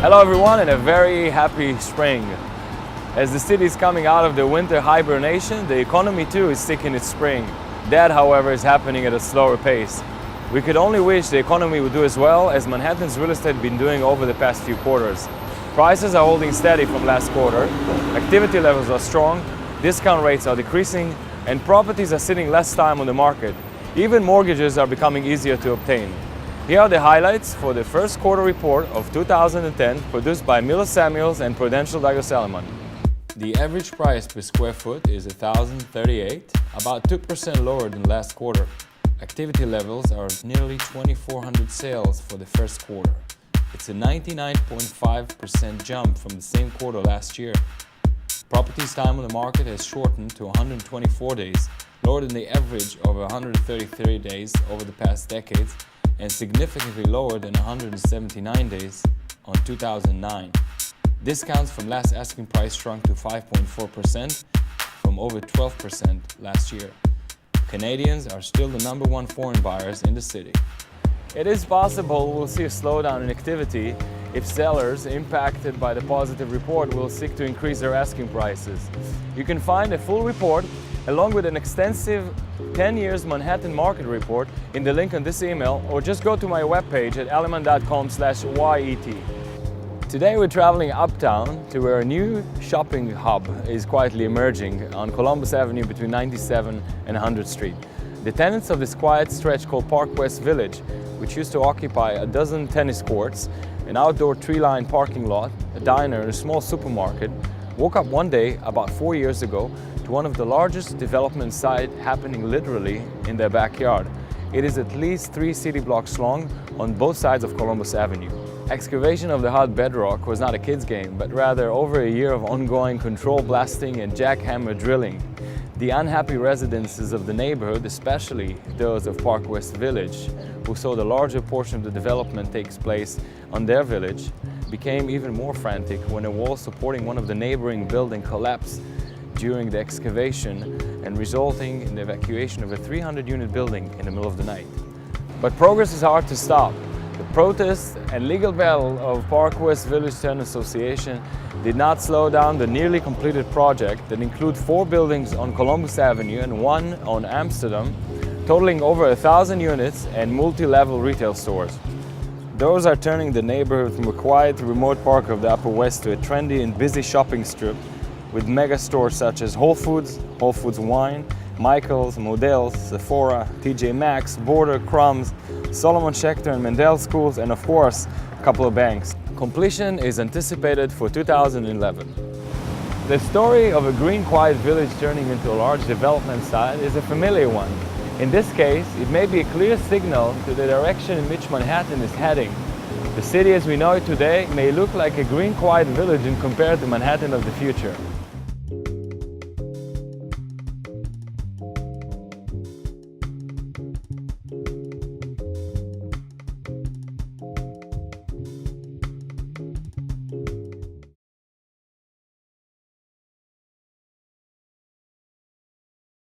Hello everyone and a very happy spring. As the city is coming out of the winter hibernation, the economy too is seeking its spring. That, however, is happening at a slower pace. We could only wish the economy would do as well as Manhattan's real estate has been doing over the past few quarters. Prices are holding steady from last quarter, activity levels are strong, discount rates are decreasing, and properties are sitting less time on the market. Even mortgages are becoming easier to obtain. Here are the highlights for the first quarter report of 2010 produced by Miller Samuels and Prudential Douglas Elliman. The average price per square foot is $1,038, about 2% lower than last quarter. Activity levels are nearly 2,400 sales for the first quarter. It's a 99.5% jump from the same quarter last year. Properties time on the market has shortened to 124 days, lower than the average of 133 days over the past decades, and significantly lower than 179 days on 2009. Discounts from last asking price shrunk to 5.4% from over 12% last year. Canadians are still the #1 foreign buyers in the city. It is possible we'll see a slowdown in activity if sellers impacted by the positive report will seek to increase their asking prices. You can find a full report along with an extensive 10 years Manhattan market report in the link on this email, or just go to my webpage at elliman.com/YET. Today we're traveling uptown to where a new shopping hub is quietly emerging on Columbus Avenue between 97 and 100th Street. The tenants of this quiet stretch called Park West Village, which used to occupy a dozen tennis courts, an outdoor tree-lined parking lot, a diner and a small supermarket, woke up one day about 4 years ago to one of the largest development sites happening literally in their backyard. It is at least 3 city blocks long on both sides of Columbus Avenue. Excavation of the hard bedrock was not a kid's game, but rather over a year of ongoing control blasting and jackhammer drilling. The unhappy residences of the neighborhood, especially those of Park West Village, who saw the larger portion of the development takes place on their village, became even more frantic when a wall supporting one of the neighboring buildings collapsed during the excavation and resulting in the evacuation of a 300-unit building in the middle of the night. But progress is hard to stop. The protests and legal battle of Park West Village Tenant Association did not slow down the nearly completed project that includes 4 buildings on Columbus Avenue and 1 on Amsterdam, totaling over 1,000 units and multi-level retail stores. Those are turning the neighborhood from a quiet, remote part of the Upper West to a trendy and busy shopping strip with mega stores such as Whole Foods Wine, Michaels, Modell's, Sephora, TJ Maxx, Border, Crumbs, Solomon Schechter and Mendel Schools, and of course, a couple of banks. Completion is anticipated for 2011. The story of a green, quiet village turning into a large development site is a familiar one. In this case, it may be a clear signal to the direction in which Manhattan is heading. The city as we know it today may look like a green, quiet village in compared to Manhattan of the future.